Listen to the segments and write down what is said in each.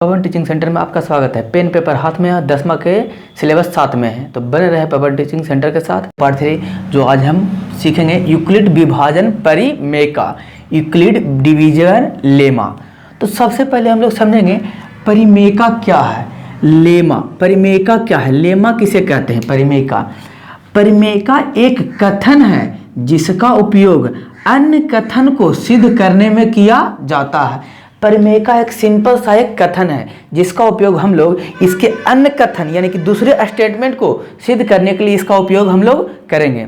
पवन teaching centre में आपका स्वागत है। पेन पेपर हाथ में है, 10वां के सिलेबस साथ में है, तो बने रहे पवन टीचिंग सेंटर के साथ। पार्ट 3 जो आज हम सीखेंगे यूक्लिड विभाजन परिमेका, यूक्लिड डिवीजन लेमा। तो सबसे पहले हम लोग समझेंगे परिमेका क्या है, लेमा। परिमेका क्या है, लेमा किसे कहते हैं। परिमेका एक कथन है जिसका उपयोग अन्य कथन को सिद्ध करने में किया जाता है। परिमेका एक सिंपल सा एक कथन है जिसका उपयोग हम लोग इसके अन्य कथन यानी कि दूसरे स्टेटमेंट को सिद्ध करने के लिए इसका उपयोग हम लोग करेंगे।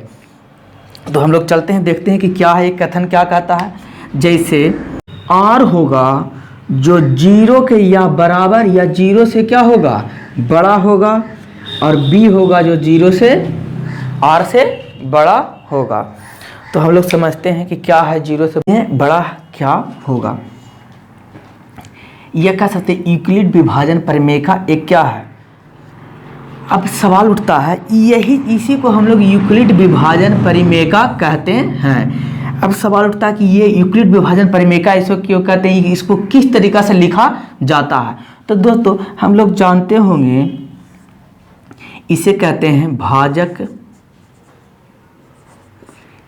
तो हम लोग चलते हैं, देखते हैं कि क्या है एक कथन, क्या कहता है। जैसे आर होगा जो 0 के या बराबर या 0 से क्या होगा, बड़ा होगा, और बी होगा जो 0 से आर से बड़ा होगा। तो हम लोग समझते हैं कि क्या है 0 से बड़ा क्या होगा। यह कह सकते हैं यूक्लिड विभाजन परिमेका एक क्या है। अब सवाल उठता है, इसी को हम लोग यूक्लिड विभाजन परिमेका कहते हैं। अब सवाल उठता है कि ये यूक्लिड विभाजन परिमेका इसको क्यों कहते हैं, इसको किस तरीका से लिखा जाता है। तो दोस्तों हम लोग जानते होंगे इसे कहते हैं भाजक,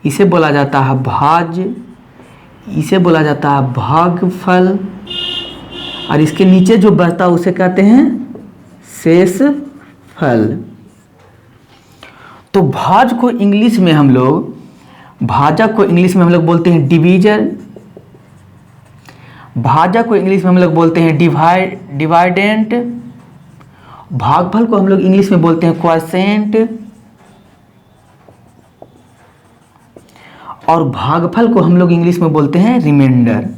इसे बोला जाता है भाज्य, इसे बोला जाता है भागफल, और इसके नीचे जो बढ़ता है उसे कहते हैं शेषफल। तो भाजक को इंग्लिश में हम लोग बोलते हैं डिवीजर, भाजक को इंग्लिश में हम लोग बोलते हैं डिवाइडेंट, भागफल को हम लोग इंग्लिश में बोलते हैं क्वोशिएंट, और भागफल को हम लोग इंग्लिश में बोलते हैं रिमाइंडर।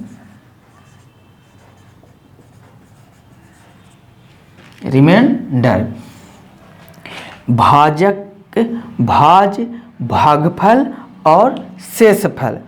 भाजक, भाज, भागफल और शेषफल।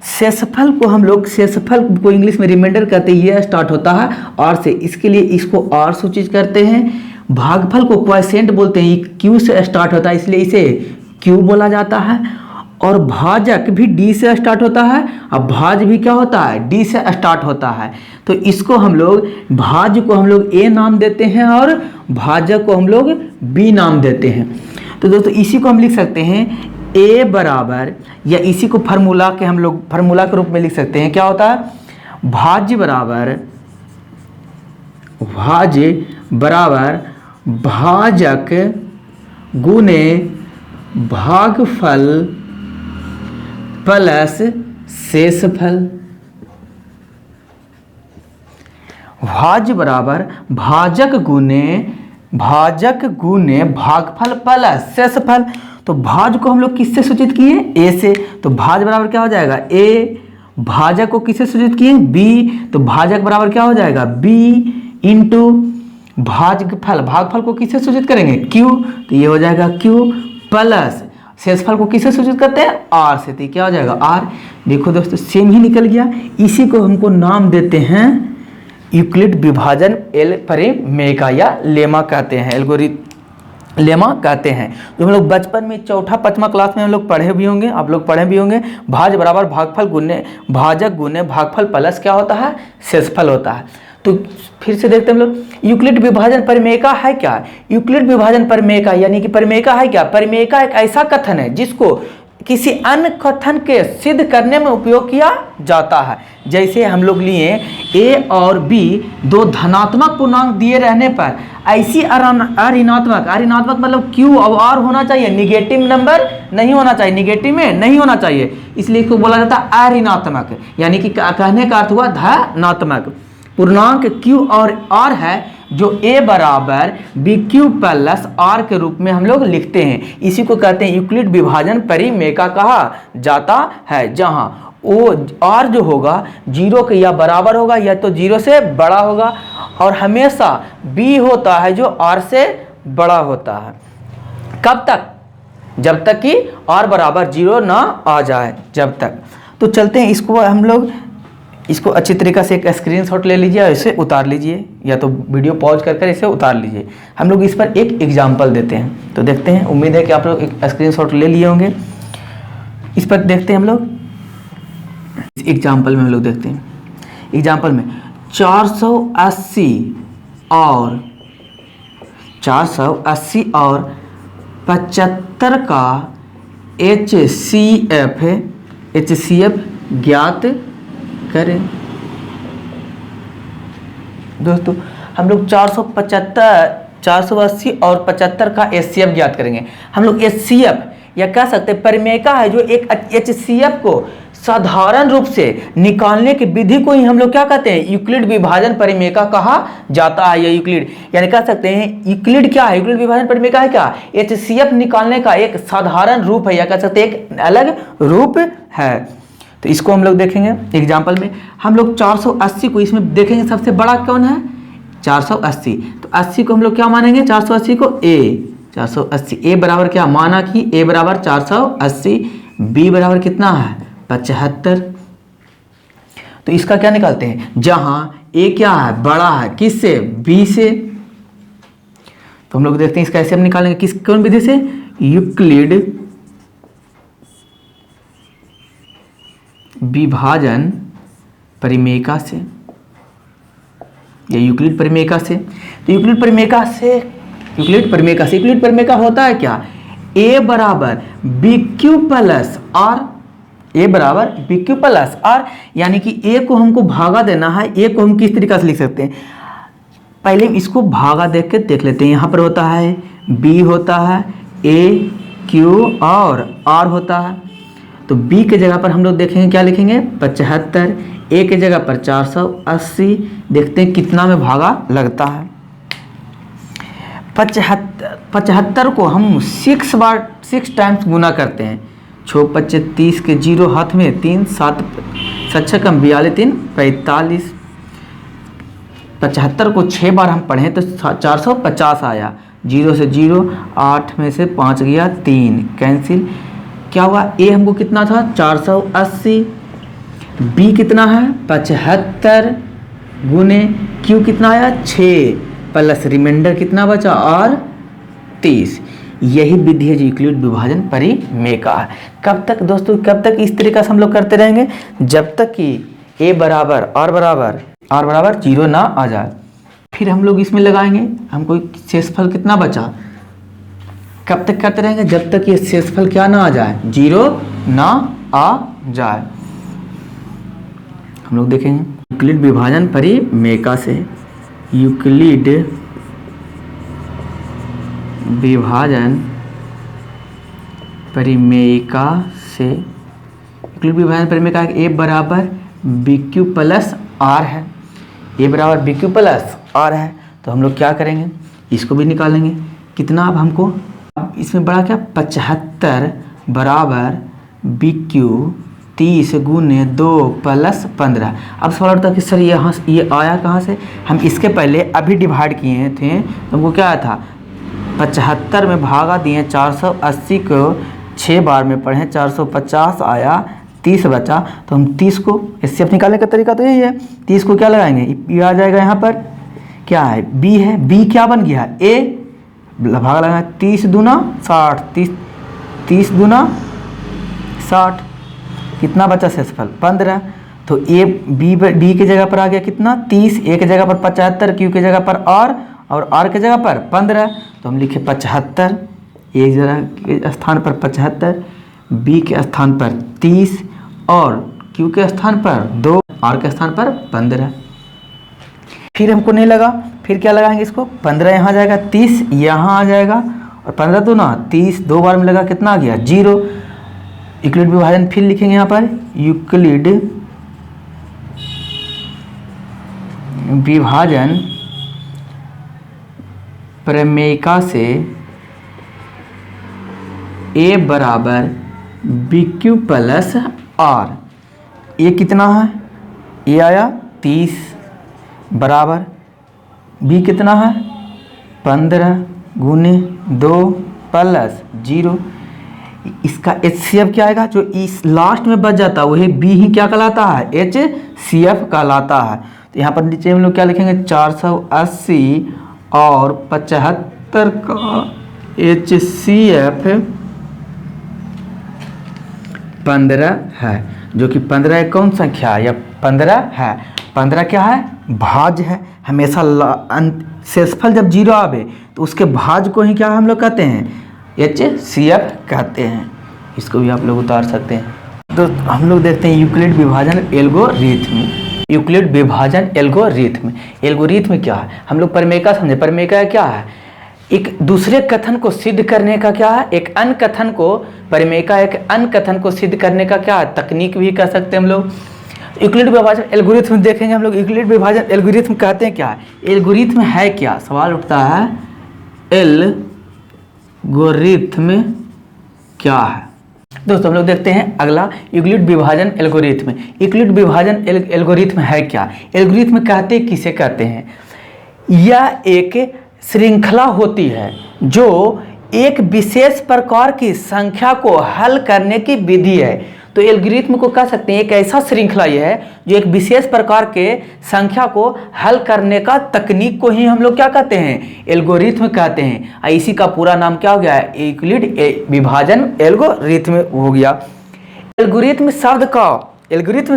शेषफल को इंग्लिश में रिमाइंडर कहते हैं। यह स्टार्ट होता है आर से, इसके लिए इसको आर सूचित करते हैं। भागफल को क्वोशिएंट बोलते हैं, क्यू से स्टार्ट होता है इसलिए इसे क्यू बोला जाता है। और भाजक भी डी से स्टार्ट होता है, अब भाज भी क्या होता है, डी से स्टार्ट होता है। तो इसको हम लोग भाज को हम लोग ए नाम देते हैं और भाजक को हम लोग बी नाम देते हैं। तो दोस्तों इसी को हम लिख सकते हैं ए बराबर, या इसी को फार्मूला के रूप में लिख सकते हैं। क्या होता है, भाज्य बराबर भाजक गुने भागफल प्लस शेषफल। भाज्य बराबर भाजक गुने भागफल प्लस शेषफल। तो भाज को हम लोग किससे सूचित किए, ए से, तो भाज बराबर क्या हो जाएगा ए। भाजक को किससे सूचित किए, बी, तो भाजक बराबर क्या हो जाएगा बी इंटू भागफल को किससे सूचित करेंगे, क्यू, तो ये हो जाएगा क्यू, प्लस शेषफल को किससे सूचित करते हैं, आर से, तो क्या हो जाएगा आर। देखो दोस्तों सेम ही निकल गया। इसी को हमको नाम देते हैं यूक्लिड विभाजन परिमेका या लेमा कहते हैं, लेमा कहते हैं। जो हम लोग बचपन में 4-5वां क्लास में हम लोग पढ़े भी होंगे, आप लोग पढ़े भी होंगे। भाज बराबर भाजक गुने भागफल प्लस क्या होता है, शेषफल होता है। तो फिर से देखते हैं हम लोग यूक्लिड विभाजन परिमेका है क्या। यूक्लिड विभाजन परिमेका यानी कि परिमेका है क्या, परिमेका एक ऐसा कथन है जिसको किसी अन्य कथन के सिद्ध करने में उपयोग किया जाता है। जैसे हम लोग लिए ए और बी दो धनात्मक पूर्णांक दिए रहने पर ऐसी अऋणात्मक मतलब क्यू और आर होना चाहिए, निगेटिव नंबर नहीं होना चाहिए, निगेटिव में नहीं होना चाहिए, इसलिए इसको बोला जाता है अऋणात्मक, यानी कि कहने का अर्थ हुआ धनात्मक। पूर्णांक क्यू और आर है जो ए बराबर बी क्यू प्लस आर के रूप में हम लोग लिखते हैं। इसी को कहते हैं यूक्लिड विभाजन परिमेका कहा जाता है, जहां वो आर जो होगा 0 के या बराबर होगा या तो 0 से बड़ा होगा, और हमेशा बी होता है जो आर से बड़ा होता है। कब तक, जब तक कि आर बराबर 0 ना आ जाए, जब तक। तो चलते हैं, इसको हम लोग इसको अच्छी तरीक़ा से एक स्क्रीनशॉट ले लीजिए और इसे उतार लीजिए, या तो वीडियो पॉज कर इसे उतार लीजिए। हम लोग इस पर एक एग्जाम्पल देते हैं, तो देखते हैं, उम्मीद है कि आप लोग एक स्क्रीनशॉट ले लिए होंगे। इस पर देखते हैं हम लोग, एग्जाम्पल में हम लोग देखते हैं। एग्जाम्पल में 480 और 480 और 75 का HCF ज्ञात करें। दोस्तों हम लोग 480 और 75 का HCF ज्ञात करेंगे। हम लोग HCF या कह सकते हैं परिमेयका है जो एक HCF को साधारण रूप से निकालने की विधि को ही हम लोग क्या कहते हैं, यूक्लिड विभाजन परिमेयका कहा जाता है। या यूक्लिड यानी कह सकते हैं यूक्लिड क्या है, यूक्लिड विभाजन परिमेयका है क्या, HCF निकालने का एक साधारण रूप है या कह सकते हैं एक अलग रूप है। तो इसको हम लोग देखेंगे एग्जाम्पल में। हम लोग 480 को इसमें देखेंगे, सबसे बड़ा कौन है 480, तो 80 को हम लोग क्या मानेंगे, 480 को A, 480 A बराबर क्या माना कि A बराबर 480, B बराबर कितना है 75। तो इसका क्या निकालते हैं, जहां A क्या है बड़ा है किससे, B से। तो हम लोग देखते हैं इसका ऐसे हम निकालेंगे किस कौन विधि से, यूक्लिड विभाजन परिमेयका से या यूक्लिड परिमेयका से। तो यूक्लिड परिमेयका होता है क्या, A बराबर BQ प्लस R, A बराबर BQ प्लस R, यानी कि A को हमको भागा देना है। A को हम किस तरीके से लिख सकते हैं, पहले इसको भागा देख के देख लेते हैं। यहाँ पर होता है B होता है, A Q और R होता है। तो B के जगह पर हम लोग देखेंगे क्या लिखेंगे 75, A के जगह पर 480, देखते हैं कितना में भागा लगता है। 75 को हम 6 टाइम्स गुना करते हैं, 6 5 30 के 0 हाथ में 3, 7 7 कम 42 3 45। 75 को 6 बार हम पढ़ें तो 450 आया, 0 से 0, 8 में से 5 गया 3 कैंसिल। क्या हुआ, A हमको कितना था 480, B कितना है 75 गुने Q कितना आया 6 प्लस रिमाइंडर कितना बचा और 30। यही विधि है जो यूक्लिड विभाजन परिमेयका है। कब तक दोस्तों, कब तक इस तरीका से हम लोग करते रहेंगे, जब तक कि A बराबर R बराबर 0 ना आ जाए। फिर हम लोग इसमें लगाएंगे, हमको शेषफल कितना बचा, कब तक करते रहेंगे, जब तक ये शेषफल क्या ना आ जाए 0 ना आ जाए। हम लोग देखेंगे यूक्लिड विभाजन परिमेयका से, यूक्लिड विभाजन परिमेयका से, यूक्लिड विभाजन परिमेयका A बराबर BQ प्लस R है, A बराबर BQ प्लस R है। तो हम लोग क्या करेंगे, इसको भी निकालेंगे। कितना अब हमको, अब इसमें बड़ा क्या 75 बराबर BQ 30 गुने 2 प्लस 15। अब सवाल उठता है कि सर यहाँ ये आया कहाँ से, हम इसके पहले अभी डिवाइड किए थे तो हमको क्या आया था 75 में भागा दिए, 480 को 6 बार में पढ़े 450 आया, 30 बचा। तो हम 30 को HCF निकालने का तरीका तो यही है, 30 को क्या लगाएंगे, ये आ जाएगा यहाँ पर क्या है B है, B क्या बन गया A, भागा लगाएंगे 30 दूना 60, 30 दूना 60, कितना बचा शेषफल 15। तो A B के जगह पर आ गया कितना 30, A के जगह पर 75, Q के जगह पर R और R के जगह पर 15। तो हम लिखे 75, A जगह के स्थान पर 75, B के स्थान पर 30 और Q के स्थान पर 2, R के स्थान पर 15। फिर हमको नहीं लगा, फिर क्या लगाएंगे इसको, 15 यहाँ जाएगा, 30 यहाँ आ जाएगा और 15 तो ना 30 2 बार में लगा कितना आ गया 0। यूक्लिड विभाजन फिर लिखेंगे यहाँ पर, यूक्लिड विभाजन परिमेयका से A बराबर BQ प्लस R, ये कितना है, ये आया 30 बराबर B कितना है 15 गुने 2 प्लस 0। इसका HCF क्या आएगा, जो इस लास्ट में बच जाता है वही B ही क्या कहलाता है HCF कहलाता है। तो यहाँ पर नीचे हम लोग क्या लिखेंगे 480 और 75 का HCF 15 है, जो कि 15 एक कौन संख्या है या 15 है, 15 क्या है भाज्य है। हमेशा शेषफल जब जीरो आवे तो उसके भाज्य को ही क्या हम लोग कहते हैं, HCF कहते हैं। इसको भी आप लोग उतार सकते हैं। तो हम लोग देखते हैं यूक्लिड विभाजन एल्गोरिथ्म। यूक्लिड विभाजन एल्गोरिथ्म, एल्गोरिथ्म क्या है, हम लोग प्रमेय समझे। प्रमेय क्या है, एक दूसरे कथन को सिद्ध करने का क्या है, एक अन्य कथन को, प्रमेय का एक अन्य कथन को सिद्ध करने का क्या है, तकनीक भी कह सकते हैं हम लोग। यूक्लिड विभाजन एल्गोरिथ्म देखेंगे हम लोग। यूक्लिड विभाजन एल्गोरिथ्म कहते हैं क्या है, एल्गोरिथ्म है क्या, सवाल उठता है एल्गोरिथ्म क्या है। दोस्तों हम लोग देखते हैं अगला, यूक्लिड विभाजन एल्गोरिथ्म। यूक्लिड विभाजन एल्गोरिथ्म है क्या, एल्गोरिथ्म कहते किसे कहते हैं, यह एक श्रृंखला होती है जो एक विशेष प्रकार की संख्या को हल करने की विधि है। तो एल्गोरिथ्म को कह सकते हैं एक ऐसा श्रृंखला ये है जो एक विशेष प्रकार के संख्या को हल करने का तकनीक को ही हम लोग क्या कहते हैं, एल्गोरिथ्म कहते हैं। इसी का पूरा नाम क्या हो गया है, यूक्लिड विभाजन एल्गोरिथ्म हो गया। एल्गोरिथ्म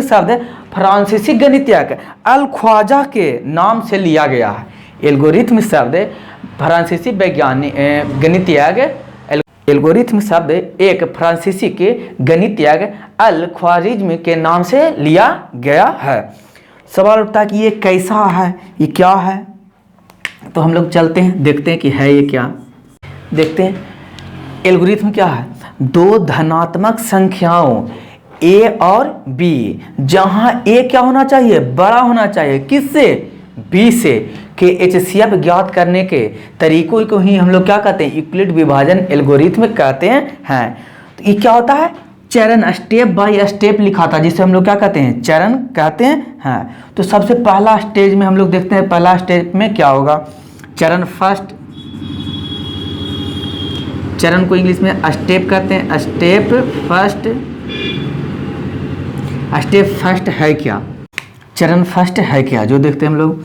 शब्द फ्रांसीसी गणितज्ञ अल ख्वाजा के नाम से लिया गया है। एल्गोरिथ्म शब्द फ्रांसीसी वैज्ञानिक गणितज्ञ, एल्गोरिथ्म शब्द एक फ्रांसीसी के गणितज्ञ अल ख्वारिज्म के नाम से लिया गया है। सवाल उठता है कि ये कैसा है, ये क्या है, तो हम लोग चलते हैं देखते हैं कि है ये क्या। देखते हैं एल्गोरिथ्म क्या है, दो धनात्मक संख्याओं a और b, जहां a क्या होना चाहिए, बड़ा होना चाहिए, किससे, b से, के HCF ज्ञात करने के तरीकों को ही हम लोग क्या कहते हैं, यूक्लिड विभाजन एल्गोरिथ्म कहते हैं। तो ये क्या होता है, चरण, स्टेप बाय स्टेप लिखा था, जिसे हम लोग क्या कहते हैं, चरण कहते हैं। तो सबसे पहला स्टेज में हम लोग देखते हैं, पहला स्टेप में क्या होगा, चरण फर्स्ट, चरण को इंग्लिश में स्टेप कहते हैं, स्टेप फर्स्ट। स्टेप फर्स्ट है क्या, चरण फर्स्ट है क्या, जो देखते हैं हम लोग,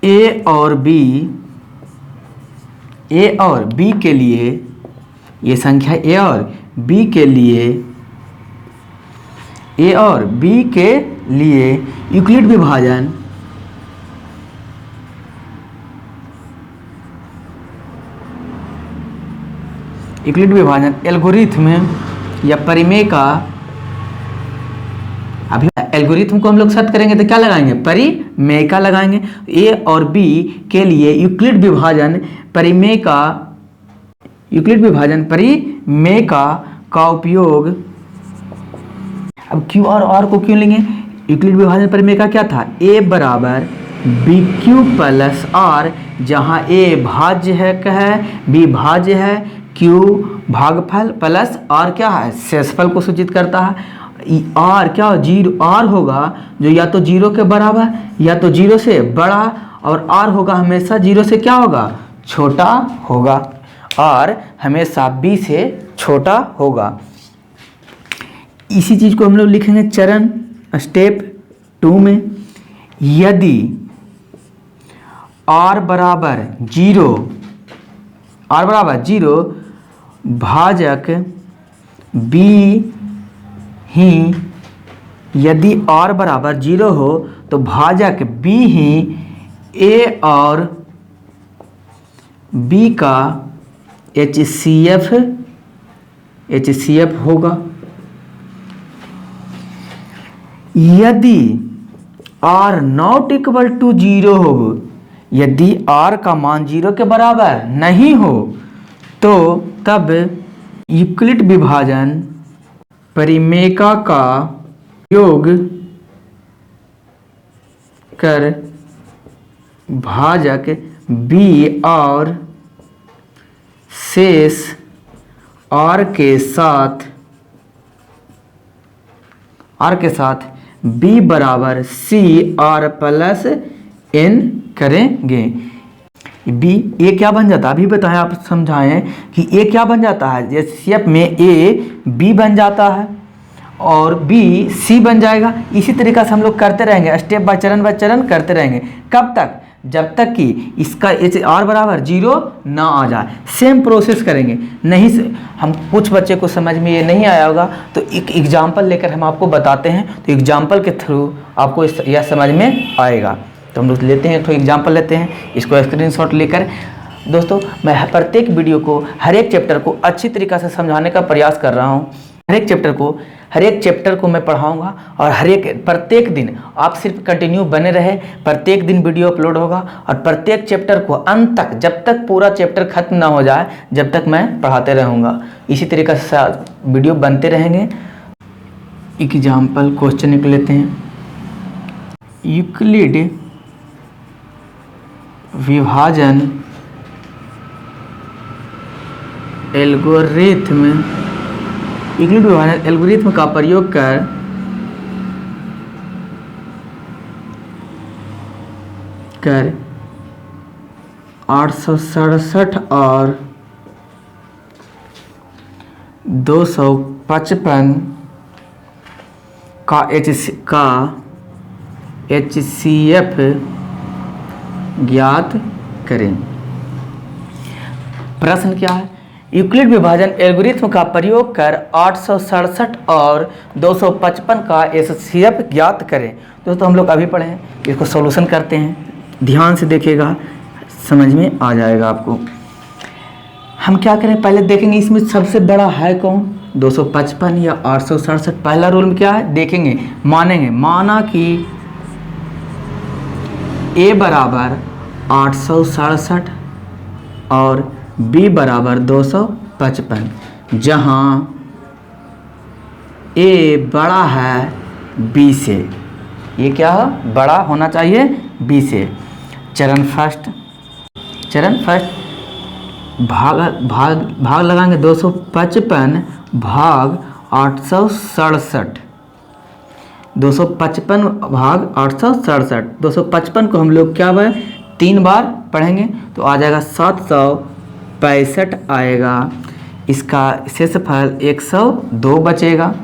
ए और बी के लिए, ये संख्या ए और बी के लिए, यूक्लिड विभाजन एल्गोरिथ्म या परिमेय का, अभी एल्गोरिथ्म को हम लोग सर्च करेंगे तो क्या लगाएंगे, परिमेय का लगाएंगे। ए और बी के लिए यूक्लिड विभाजन परिमेय का उपयोग। अब क्यू और आर को क्यों लेंगे, यूक्लिड विभाजन परिमेय का क्या था, ए बराबर बी क्यू प्लस आर, जहाँ ए भाज्य है, बी भाज्य है, क्यू भागफल प्लस आर क्या है, शेषफल को सूचित करता है। आर क्या हो, जीरो, आर होगा जो या तो जीरो के बराबर या तो जीरो से बड़ा, और आर होगा हमेशा जीरो से क्या होगा, छोटा होगा। आर हमेशा बी से छोटा होगा। इसी चीज को हम लोग लिखेंगे चरण स्टेप 2 में, यदि आर बराबर जीरो भाजक बी ही, यदि r बराबर 0 हो तो भाजक b ही a और b का HCF होगा। यदि r नॉट इक्वल टू 0 हो, यदि r का मान 0 के बराबर नहीं हो, तो तब यूक्लिड विभाजन परिमेयका का योग कर भाजक b और शेष r के साथ b बराबर c r प्लस n करेंगे। बी ए क्या बन जाता है, अभी बताएं, आप समझाएं कि ए क्या बन जाता है, जैसे शेप में ए बी बन जाता है और बी सी बन जाएगा। इसी तरीक़ा से हम लोग करते रहेंगे, स्टेप बाय चरण करते रहेंगे। कब तक, जब तक कि इसका एच आर बराबर 0 ना आ जाए। सेम प्रोसेस करेंगे। नहीं हम कुछ बच्चे को समझ में ये नहीं आया होगा तो एक एग्जाम्पल लेकर हम आपको बताते हैं, तो एग्जाम्पल के थ्रू आपको यह समझ में आएगा। तो हम लोग लेते हैं, तो एग्जाम्पल लेते हैं, इसको स्क्रीनशॉट लेकर। दोस्तों मैं प्रत्येक वीडियो को, हर एक चैप्टर को अच्छी तरीक़ा से समझाने का प्रयास कर रहा हूँ। हर एक चैप्टर को मैं पढ़ाऊंगा और प्रत्येक दिन आप सिर्फ कंटिन्यू बने रहे। प्रत्येक दिन वीडियो अपलोड होगा और प्रत्येक चैप्टर को अंत तक, जब तक पूरा चैप्टर खत्म ना हो जाए, जब तक मैं पढ़ाते रहूँगा। इसी तरीक़े से वीडियो बनते रहेंगे। एग्जाम्पल क्वेश्चन लिख लेते हैं। यूक्लिड विभाजन एल्गोरिथ्म, यूक्लिड विभाजन एल्गोरिथ्म का प्रयोग कर 867 और 255 का HCF ज्ञात करें। प्रश्न क्या है? यूक्लिड विभाजन एल्गोरिथ्म का प्रयोग कर 867 और 255 का HCF ज्ञात करें। दोस्तों हम लोग अभी पढ़े हैं, इसको सॉल्यूशन करते हैं। ध्यान से देखिएगा, समझ में आ जाएगा आपको। हम क्या करें, पहले देखेंगे इसमें सबसे बड़ा है कौन, 255 या 867। पहला रूल में क्या है देखेंगे, माना कि A बराबर 867 और B बराबर 255, जहाँ A बड़ा है B से। ये क्या है, बड़ा होना चाहिए B से। चरण फर्स्ट भाग लगाएंगे 255 भाग 867, 255 भाग 867। 255 को हम लोग क्या है 3 बार पढ़ेंगे तो आ जाएगा 765 आएगा। इसका शेषफल 102 बचेगा।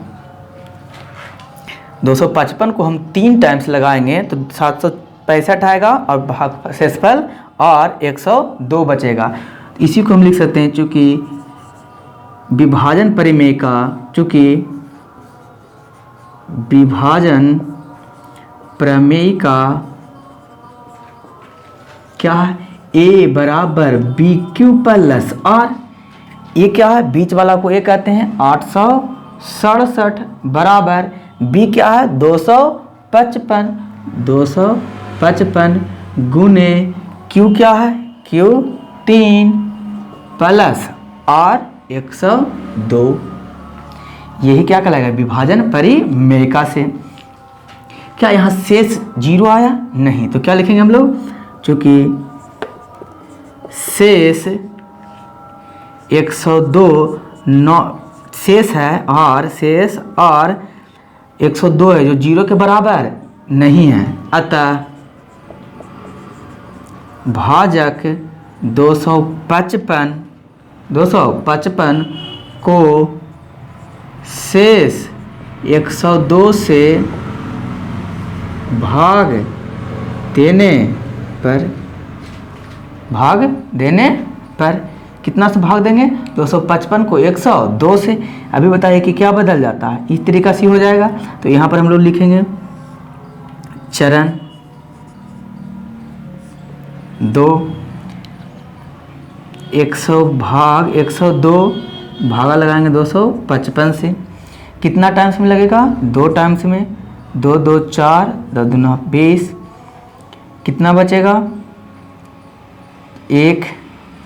255 को हम 3 टाइम्स लगाएंगे तो 765 आएगा और भाग शेषफल और 102 बचेगा। इसी को हम लिख सकते हैं, चूँकि विभाजन परिमेय का क्या है, A बराबर BQ प्लस R। ये क्या है, बीच वाला को A कहते हैं 867 बराबर B क्या है 255 गुने Q क्या है Q 3 प्लस R 102। यही क्या कहलाएगा, विभाजन परिमेयिका से। क्या यहाँ शेष 0 आया? नहीं। तो क्या लिखेंगे हम लोग, चूँकि शेष 102 शेष है और शेष और 102 है जो 0 के बराबर नहीं है, अतः भाजक 255 को शेष 102 से भाग देने पर कितना से भाग देंगे, 255 को 102 से। अभी बताइए कि क्या बदल जाता है, इस तरीका से हो जाएगा। तो यहाँ पर हम लोग लिखेंगे चरण 2 102 भागा लगाएंगे 255 से। कितना टाइम्स में लगेगा, 2 टाइम्स में, 2 2 4, 2 2 20। कितना बचेगा, 1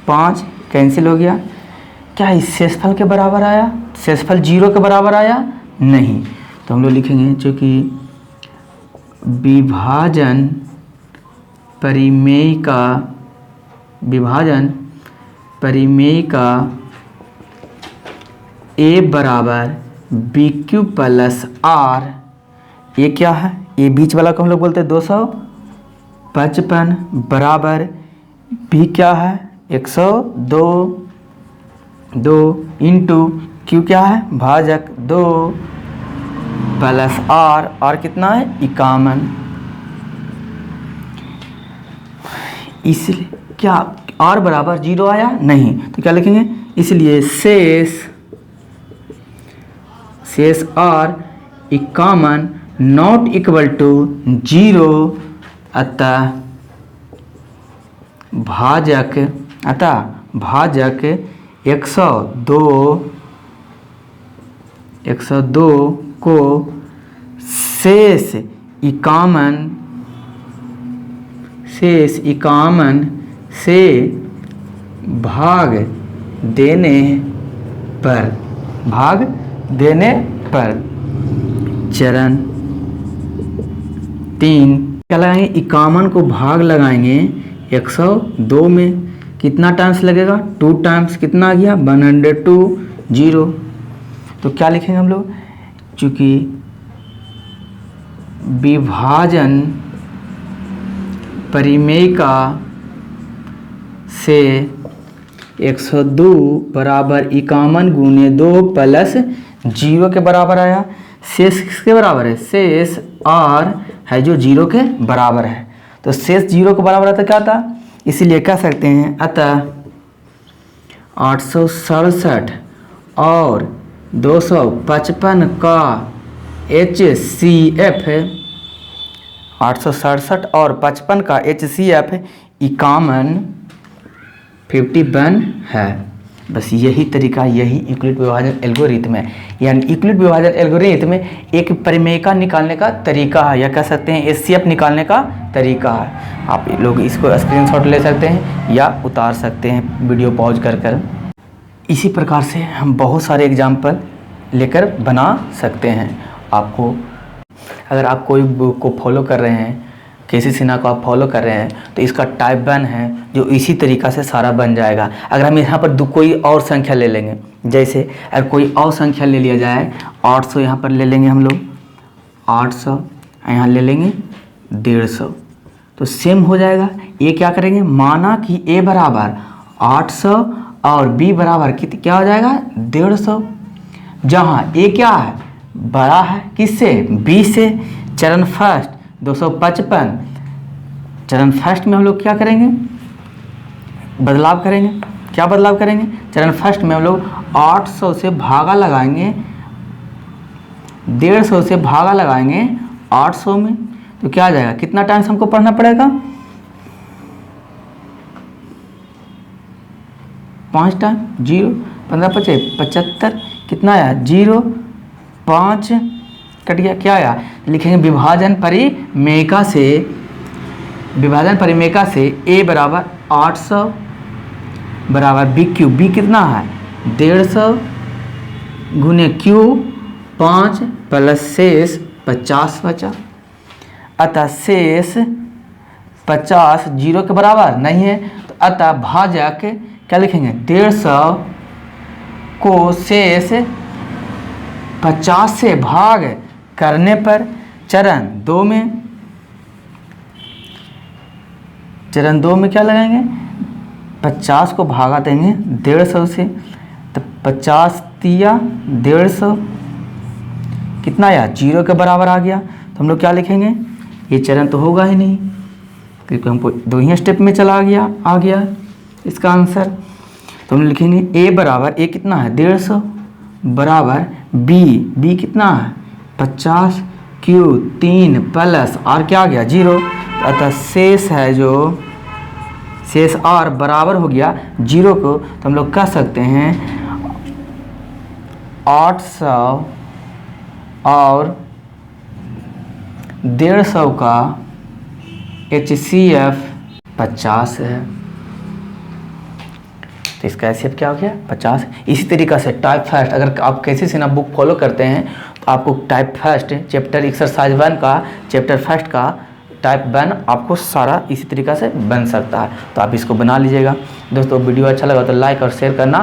5 कैंसिल हो गया। क्या इस शेषफल के बराबर आया, शेषफल 0 के बराबर आया? नहीं। तो हम लोग लिखेंगे चूँकि विभाजन परिमेय का A बराबर BQ प्लस R। ये क्या है, ये बीच वाला को हम लोग बोलते हैं 255 बराबर B क्या है 102 इंटू Q क्या है भाजक 2 प्लस R कितना है 51। इसलिए क्या R बराबर 0 आया? नहीं। तो क्या लिखेंगे, इसलिए शेष R 51 नॉट इक्वल टू 0, अतः भाजक 102 को शेष 51 से भाग देने पर चरण 3 क्या लगाएंगे, 51 को भाग लगाएंगे 102 में, कितना टाइम्स लगेगा, 2 टाइम्स, कितना आ गया 102 तो क्या लिखेंगे हम लोग, चूंकि विभाजन परिमेयिका से 102 बराबर 51 गुने 2 प्लस 0 के बराबर आया। शेष किसके बराबर है, शेष r है जो 0 के बराबर है, तो शेष 0 के बराबर आता क्या था, इसीलिए कह सकते हैं अतः 867 और 255 का HCF है, 867 और 55 का HCF 51 है। बस यही तरीका, यही यूक्लिड विभाजन एल्गोरिथम है, यानी यूक्लिड विभाजन एल्गोरिथम में एक परिमेयिका निकालने का तरीका है, या कह सकते हैं HCF निकालने का तरीका है। आप लोग इसको स्क्रीनशॉट ले सकते हैं या उतार सकते हैं वीडियो पॉज कर। इसी प्रकार से हम बहुत सारे एग्जाम्पल लेकर बना सकते हैं। आपको अगर आप कोई बुक को फॉलो कर रहे हैं, केसी सिन्हा को आप फॉलो कर रहे हैं, तो इसका टाइप 1 है जो इसी तरीक़ा से सारा बन जाएगा। अगर हम यहाँ पर कोई और संख्या ले लेंगे, जैसे अगर कोई और संख्या ले लिया जाए 800, यहाँ पर ले लेंगे हम लोग 800, यहाँ ले लेंगे 150, तो सेम हो जाएगा। ये क्या करेंगे, माना कि a बराबर 800 और b बराबर क्या हो जाएगा 150, जहाँ a क्या है, बड़ा है किससे, b से। चरण फर्स्ट 255, चरण फर्स्ट में हम लोग क्या करेंगे, बदलाव करेंगे। क्या बदलाव करेंगे, चरण फर्स्ट में हम लोग 800 से भागा लगाएंगे, 150 से भागा लगाएंगे 800 में, तो क्या आ जाएगा, कितना टाइम्स हमको पढ़ना पड़ेगा, 5 टाइम, 0 15 25 75, कितना आया 0 5 कट गया, क्या आया, लिखेंगे विभाजन परिमेयिका से a बराबर 800 बराबर b क्यू, b कितना है 150 गुने q 5 प्लस शेष 50 बचा। अतः शेष 50 0 के बराबर नहीं है, तो अतः भाजक क्या लिखेंगे, 150 को शेष 50 से भाग करने पर चरण 2 में क्या लगाएंगे, 50 को भागा देंगे 150 से, तो 50 तिया 150, कितना आया 0 के बराबर आ गया। तो हम लोग क्या लिखेंगे, ये चरण तो होगा ही नहीं, क्योंकि हमको 2 ही स्टेप में आ गया इसका आंसर। तो हम लिखेंगे a बराबर, a कितना है 150 बराबर b कितना है 50, q 3 प्लस r क्या आ गया 0, अतः शेष है जो शेष r बराबर हो गया 0 को, तो हम लोग कह सकते हैं 800 और 150 का HCF 50 है, तो इसका HCF क्या हो गया 50। इसी तरीक़ा से टाइप फर्स्ट, अगर आप केसी सिन्हा बुक फॉलो करते हैं तो आपको टाइप फर्स्ट चैप्टर एक्सरसाइज 1 का चैप्टर फर्स्ट का टाइप 1 आपको सारा इसी तरीक़ा से बन सकता है, तो आप इसको बना लीजिएगा। दोस्तों वीडियो अच्छा लगा तो लाइक और शेयर करना